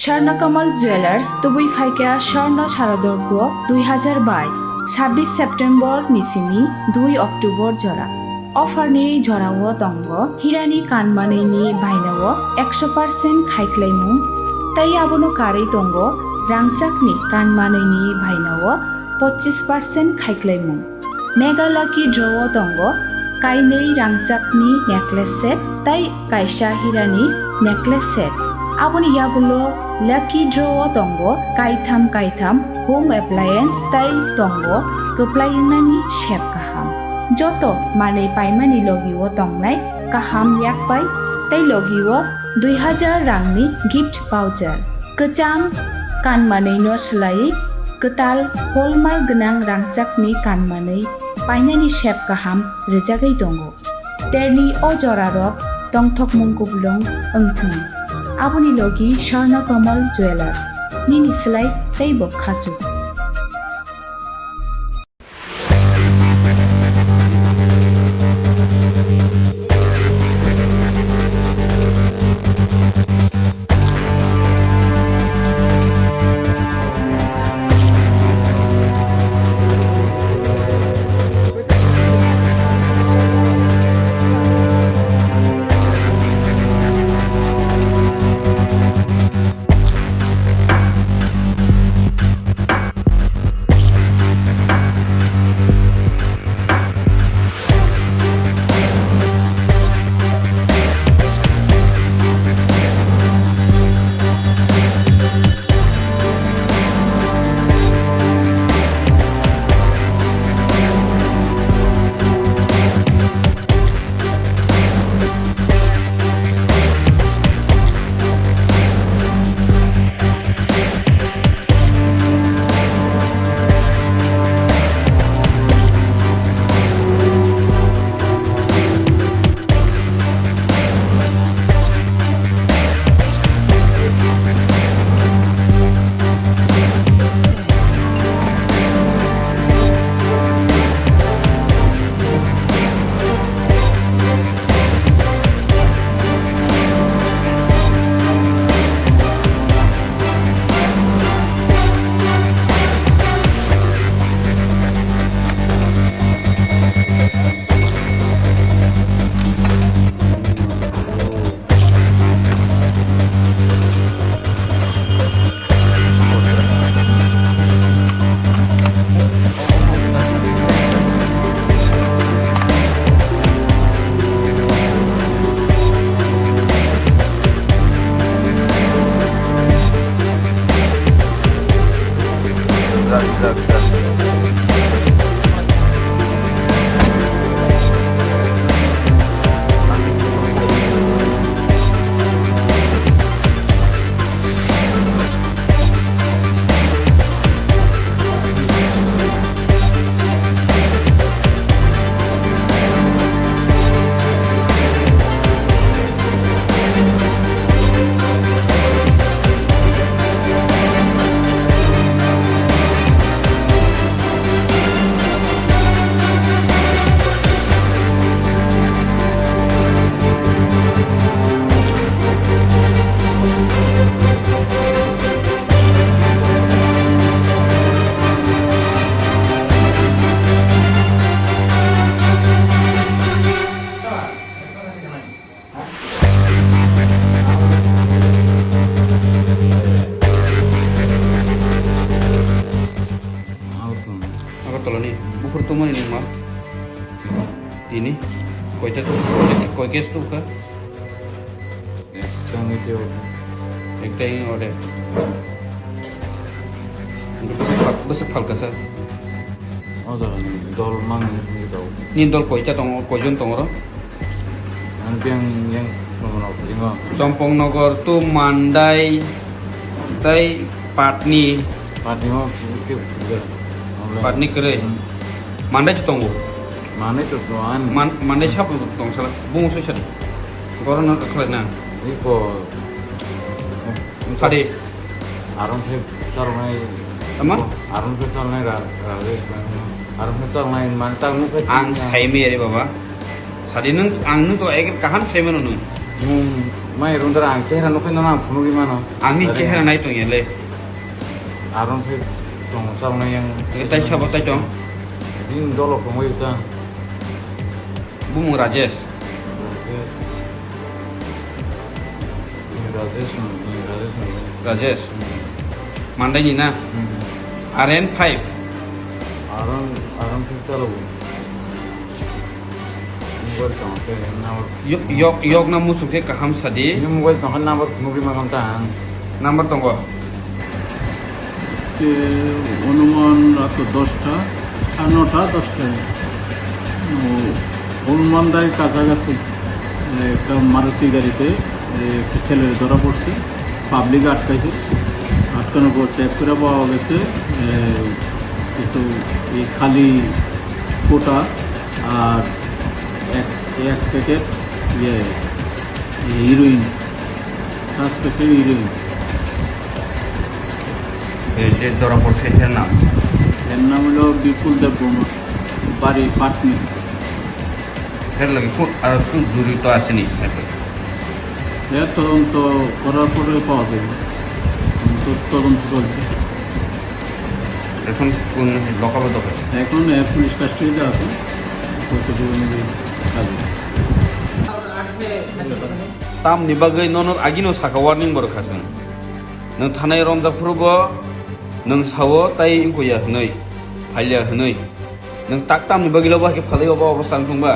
Swarnakamal jewellers তুবুই ফাইকা স্বর্ণ শারদর্ঘ 2022 26 September নিসিমি 2 October জরা অফারনি জরাও তঙ্গ হিরানি কানমানেনি বাইনাও 100% খাইক্লাইমু তাই আবনো কারে তঙ্গ রাংসাকনি কানমানেনি বাইনাও 25% খাইক্লাইমু মেগালাকি ড্রও তঙ্গ কাইনেই রাংসাকনি নেকলেস সেট তাই কাইসা হিরানি necklace set aboni yagulo lucky draw tongo kaitham home appliance tai tongo keplaingnani shep kaham joto manei paimani logiwo tongnai kaham yakpai tai logiwo 2000 rangni gift voucher kecham kanmanei no slai ketal hallmark gnang rangchakni kanmanei painani shep kaham rejagai tongo terni o jorarok tongthok mungkublong engthung aboni logi Swarnakamal jewellers nini slai teibo khachu ini koita tuh koi kes tuh kah? Yang itu Ekta ini ada. Besar fal kasar. ada dol mang itu. Ini dol koita tong kojon tong oro. Yang nomor lima. Sompong Nogor tuh Mandai, tai Patni Patni itu juga. Patni kere. Mandai tuh tonggo. Mana itu tuan? Mandai siapa tuh tong salah? Bungu susah. Koran nak kelana. Iko. Tadi. Arung sih sarungai. Apa? Arung sih sarungai Arung sih sarungai mantang nuke. Ang saimi ya baba. Tadi nung ang nung tuh ekor kahan saimi nung. mai run dara ang chehra no kena nang phunu gimana Ani chehra nai tong yele. aron phe tong sal na yang Tai sabo tai tong. din dolo ko moi ta Bumung Rajesh. Rajesh. Mandai ni na. RN5. aron phe chalo mobile tong ke number Yok na musuk ke kaham sadi. ini mobile tong number phunu gimana ta Number tong ko. আজকে অনুমান রাত 10টা 9টা 10টায় হনুমানদার কাছাকাছি একটা মারুতি গাড়িতে একটা ছেলে ধরা পড়ছে পাবলিক আটকাইছে আটকানোর পর চেক করে পাওয়া গেছে কিছু এই খালি কোটা আর এক প্যাকেট হিরোইন সাসপেক্টেড হিরোইন যে ধরা পড়ছে এর নাম এর নাম হলো বিপুল দেববর্মা বাড়ি পাটনি এর লাগে কোন আর কোন জড়িত আসেনি এর তদন্ত করার পরে পাওয়া যাবে তদন্ত চলছে এখন কোন লকাবদ্ধ আছে এখন পুলিশ কাস্টডিতে আছে প্রসিডিউর অনুযায়ী কাজ tam ni bagai nono agino saka warning bor khasun nang thanai romja phurugo nang sawo tai ingko ya hnoi phailya hnoi nang tak tam ni bagilo ba ke phalai oba obostan thungba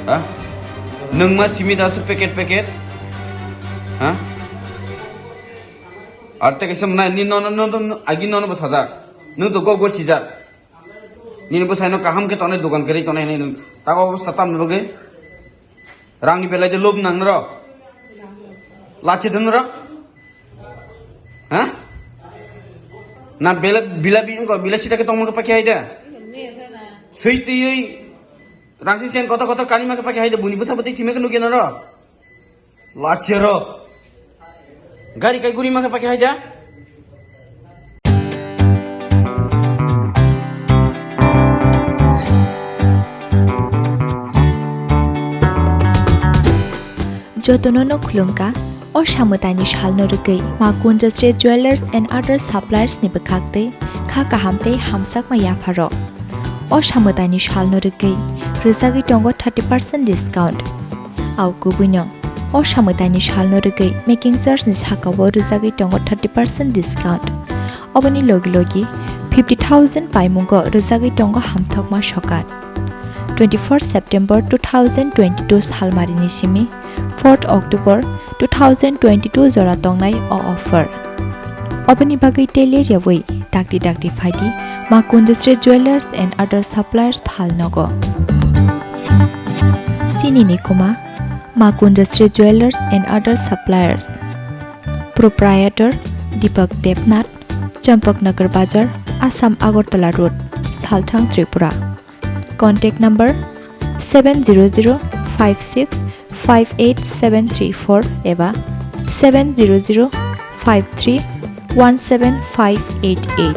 ha nang ma simida su packet ha arte kesam na ni nono agi nono ba sajak nang to go sijak ni bo saino kaham ke tone dogan kari tone ni tak obostha tam ni bagai Rangi belai je lob nang nro, laci den nro, hah? Na bila bila sih tak ketemu ke pakai aja. Seiti yoi, rangsi sen kota kani mak pakai aja bunyi besar betul cime kan nukian nro, laci nro, gari kai guri mak pakai aja. Jotonono khulumka or samutani shalno rugai makun industry jewelers and other suppliers ni bakakte kha kahamte hamsak ma yafaro or samutani shalno rugai rizagi tongo 30% discount au kubuno or samutani shalno rugai making charge ni hakawo rizagi tongo 30% discount obani logi 50,000 paimungo rizagi tongo hamthok ma shokat 24 September 2022 salmarini simi 4 October 2022 jora tongnai offer obani bagai teler yawai dakti phaidi makun industry jewelers and other suppliers phalnogo Chini ni kuma makun industry jewelers and other suppliers proprietor Deepak Devnath Champaknagar Bazar Assam Agartala Road Salthang Tripura contact number 700565874 eva 70053175888